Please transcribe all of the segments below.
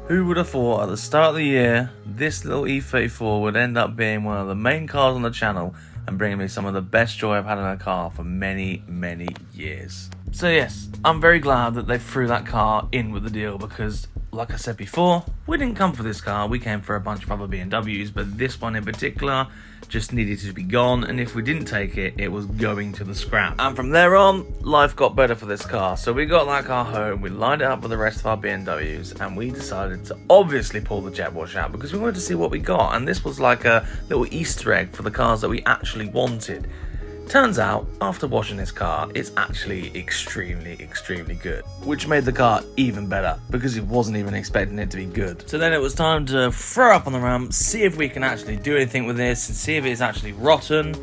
Who would have thought at the start of the year, this little E34 would end up being one of the main cars on the channel and bringing me some of the best joy I've had in a car for many, many years. So yes, I'm very glad that they threw that car in with the deal because, like I said before, we didn't come for this car, we came for a bunch of other BMWs, but this one in particular just needed to be gone, and if we didn't take it, it was going to the scrap. And from there on, life got better for this car. So we got that car home, we lined it up with the rest of our BMWs, and we decided to obviously pull the jet wash out because we wanted to see what we got, and this was like a little Easter egg for the cars that we actually wanted. Turns out, after washing this car, it's actually extremely good, which made the car even better because it wasn't even expecting it to be good. So then it was time to throw up on the ramp, see if we can actually do anything with this and see if it's actually rotten.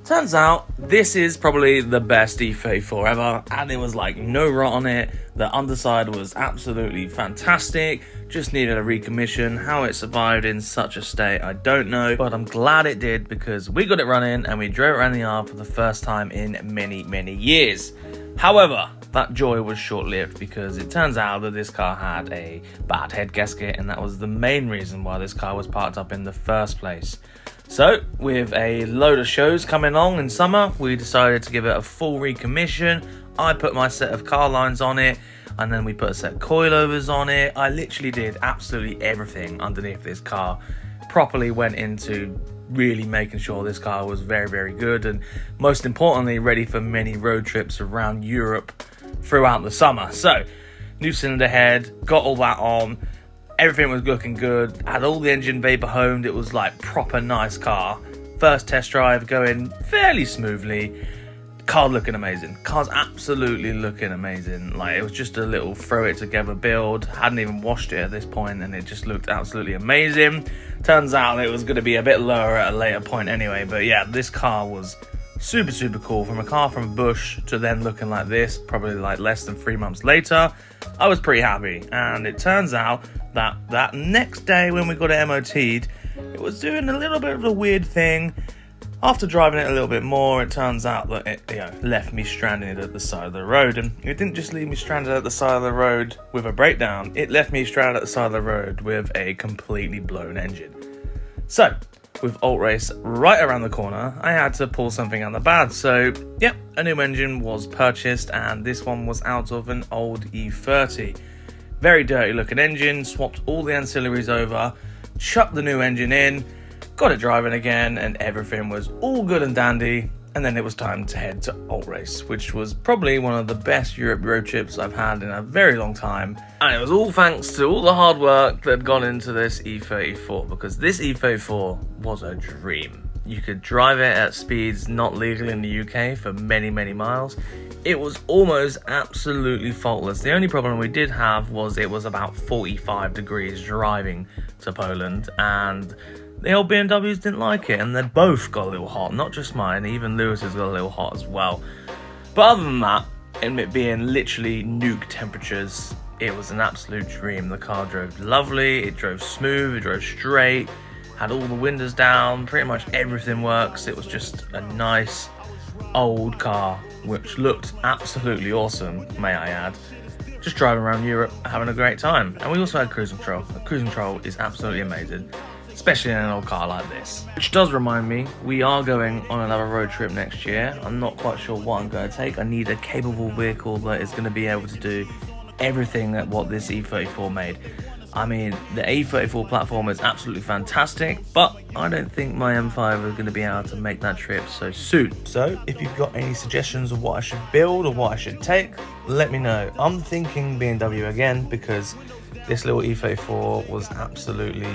Turns out, this is probably the best E34 ever, and it was like no rot on it. The underside was absolutely fantastic, just needed a recommission. How it survived in such a state, I don't know, but I'm glad it did because we got it running and we drove it around the yard for the first time in many years. However, that joy was short-lived because it turns out that this car had a bad head gasket, and that was the main reason why this car was parked up in the first place. So, with a load of shows coming on in summer, we decided to give it a full recommission. I put my set of car lines on it, and then we put a set of coilovers on it. I literally did absolutely everything underneath this car. Properly went into really making sure this car was very good, and most importantly, ready for many road trips around Europe throughout the summer. So, new cylinder head, got all that on. Everything was looking good, had all the engine vapor homed, it was like proper nice car. First test drive going fairly smoothly, car looking amazing. Car's absolutely looking amazing. Like, it was just a little throw it together build, hadn't even washed it at this point and it just looked absolutely amazing. Turns out it was going to be a bit lower at a later point anyway, but yeah, this car was super cool. From a car from Bush to then looking like this, probably like less than 3 months later, I was pretty happy. And it turns out that next day when we got it MOT'd, it was doing a little bit of a weird thing. After driving it a little bit more, it turns out that it left me stranded at the side of the road. And it didn't just leave me stranded at the side of the road with a breakdown, it left me stranded at the side of the road with a completely blown engine. So, with Alt Race right around the corner, I had to pull something out of the bag. So, yep, a new engine was purchased, and this one was out of an old E30. Very dirty looking engine, swapped all the ancillaries over, chucked the new engine in, got it driving again, and everything was all good and dandy. And then it was time to head to Alt Race, which was probably one of the best Europe road trips I've had in a very long time. And it was all thanks to all the hard work that had gone into this E34, because this E34 was a dream. You could drive it at speeds not legal in the UK for many miles. It was almost absolutely faultless. The only problem we did have was it was about 45 degrees driving to Poland, and the old BMWs didn't like it, and they both got a little hot, not just mine, even Lewis's got a little hot as well. But other than that, and it being literally nuke temperatures, it was an absolute dream. The car drove lovely, it drove smooth, it drove straight, had all the windows down, pretty much everything works. It was just a nice old car, which looked absolutely awesome, may I add. Just driving around Europe, having a great time. And we also had cruise control. The cruise control is absolutely amazing, especially in an old car like this. Which does remind me, we are going on another road trip next year. I'm not quite sure what I'm going to take. I need a capable vehicle that is going to be able to do everything that what this E34 made. I mean, the E34 platform is absolutely fantastic, but I don't think my M5 is going to be able to make that trip so soon. So, if you've got any suggestions of what I should build or what I should take, let me know. I'm thinking BMW again, because this little E34 was absolutely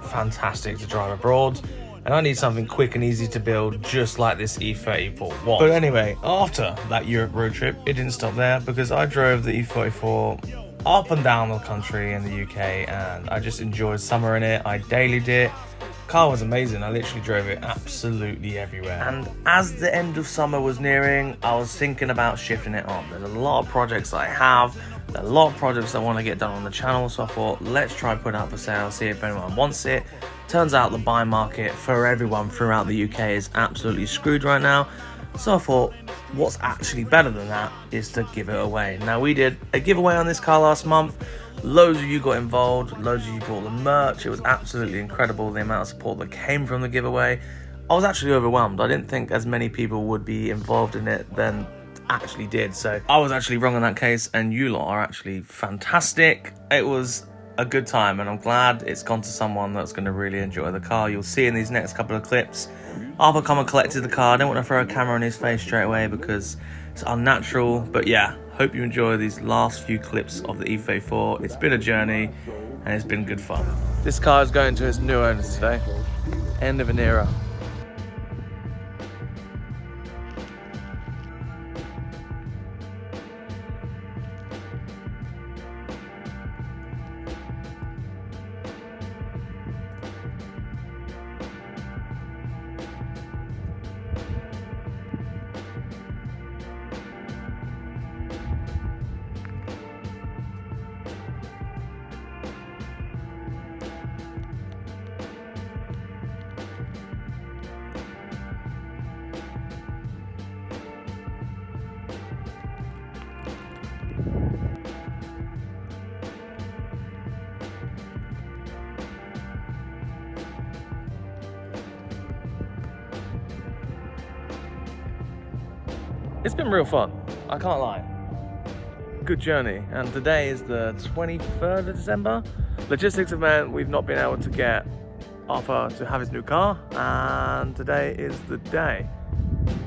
fantastic to drive abroad, and I need something quick and easy to build just like this E34 was. But anyway, after that Europe road trip, it didn't stop there, because I drove the E34 up and down the country in the UK, and I just enjoyed summer in it. I dailied it. Car was amazing. I literally drove it absolutely everywhere. And as the end of summer was nearing, I was thinking about shifting it on. There's a lot of projects that I have, a lot of projects I want to get done on the channel, so I thought, let's try put it out for sale, see if anyone wants it. Turns out the buy market for everyone throughout the UK is absolutely screwed right now. So I thought, what's actually better than that is to give it away. Now, we did a giveaway on this car last month, Loads of you got involved, loads of you bought the merch. It was absolutely incredible, the amount of support that came from the giveaway. I was actually overwhelmed. I didn't think as many people would be involved in it than actually did. So I was actually wrong in that case, and you lot are actually fantastic. It was a good time, and I'm glad it's gone to someone that's going to really enjoy the car. You'll see in these next couple of clips, Arthur come and collected the car. I don't want to throw a camera in his face straight away because it's unnatural, but yeah, hope you enjoy these last few clips of the E34. It's been a journey and it's been good fun. This car is going to its new owners today. End of an era. It's been real fun, I can't lie. Good journey, and today is the 23rd of December. Logistics have meant we've not been able to get Arthur to have his new car, and today is the day.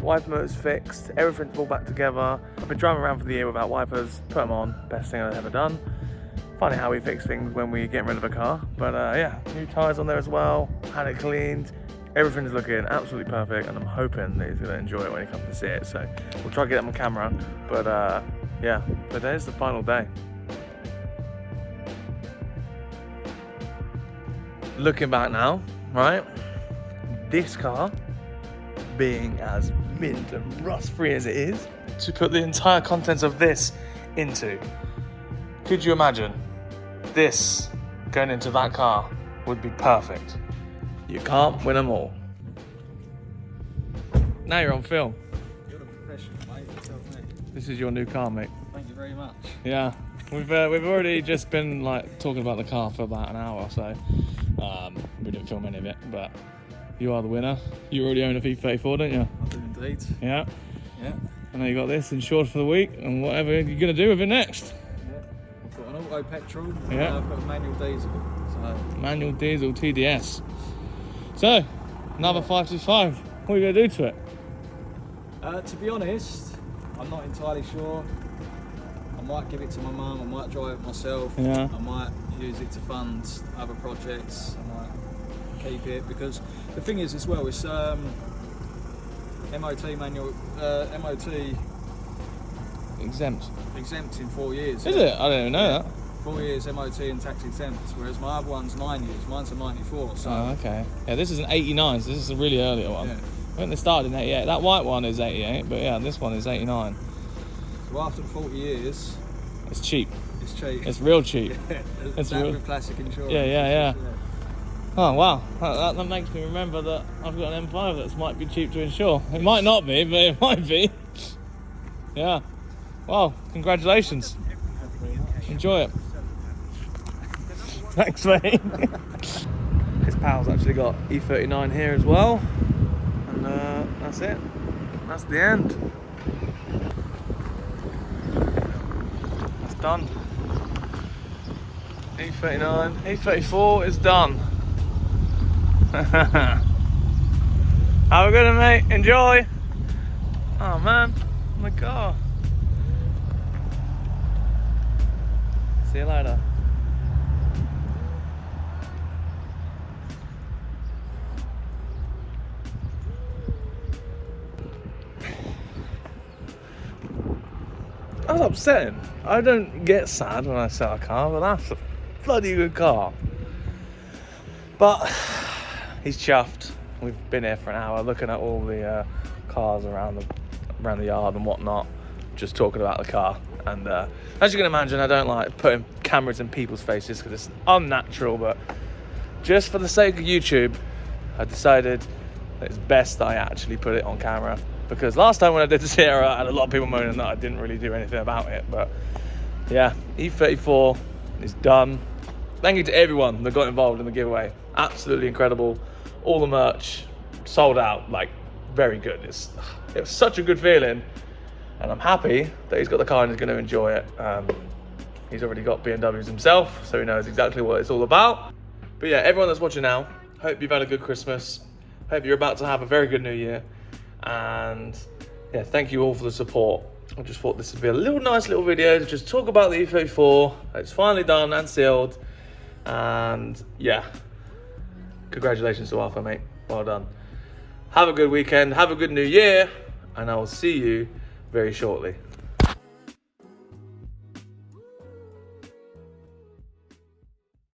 Wiper motor's fixed, everything's all back together. I've been driving around for the year without wipers, put them on, best thing I've ever done. Funny how we fix things when we get rid of a car, but yeah, new tyres on there as well, had it cleaned. Everything's looking absolutely perfect, and I'm hoping that he's going to enjoy it when he comes to see it. So we'll try to get it on camera, but yeah, today's the final day. Looking back now, right, this car being as mint and rust free as it is, to put the entire contents of this into, could you imagine this going into that car would be perfect. You can't win them all. Now you're on film. You're a professional, mate. Yourself, mate. This is your new car, mate. Thank you very much. Yeah, we've already just been like talking about the car for about an hour or so. We didn't film any of it, but you are the winner. You already own a E34, don't you? I do indeed. Yeah. Yeah. I know you got this insured for the week, and whatever you're gonna do with it next. Yeah. I've got an auto petrol. Yeah. I've got a manual diesel. So. Manual diesel TDS. So, another 525. What are you gonna do to it? To be honest, I'm not entirely sure. I might give it to my mum. I might drive it myself. Yeah. I might use it to fund other projects. I might keep it because the thing is as well, it's MOT manual, MOT Exempt. exempt in 4 years. Is it? I didn't even know that. 4 years MOT and tax exempt, whereas my other one's 9 years. Mine's a 94. So Oh, okay. Yeah, this is an 89, so this is a really earlier one. yeah. I think they started in 88. That white one is 88, but yeah, this one is 89. So after 40 years, It's cheap. it's cheap. It's real cheap. It's real. with classic insurance. Yeah. Oh, wow. That makes me remember that I've got an M5 that might be cheap to insure. It might not be, but it might be. Yeah. Well, congratulations. Enjoy it. Thanks, mate. His pal's actually got E39 here as well. And that's it. That's the end. That's done. E39, E34 is done. Have a good one, mate. Enjoy. Oh man, my car. See you later. That's upsetting. I don't get sad when I sell a car, but that's a bloody good car. But he's chuffed. We've been here for an hour looking at all the cars around the yard and whatnot, just talking about the car. And as you can imagine, I don't like putting cameras in people's faces because it's unnatural, but just for the sake of YouTube, I decided that it's best that I actually put it on camera. Because last time when I did the Sierra, I had a lot of people moaning that I didn't really do anything about it. But yeah, E34, It's done. Thank you to everyone that got involved in the giveaway. Absolutely incredible. All the merch sold out, like, very good. It was such a good feeling, and I'm happy that he's got the car and he's going to enjoy it. He's already got BMWs himself, so he knows exactly what it's all about. But yeah, everyone that's watching now, hope you've had a good Christmas. Hope you're about to have a very good New Year. And yeah, thank you all for the support. I just thought this would be a nice little video to just talk about the E34. It's finally done and sealed. And yeah, congratulations to Arthur, mate. Well done. Have a good weekend, have a good New Year, and I will see you very shortly.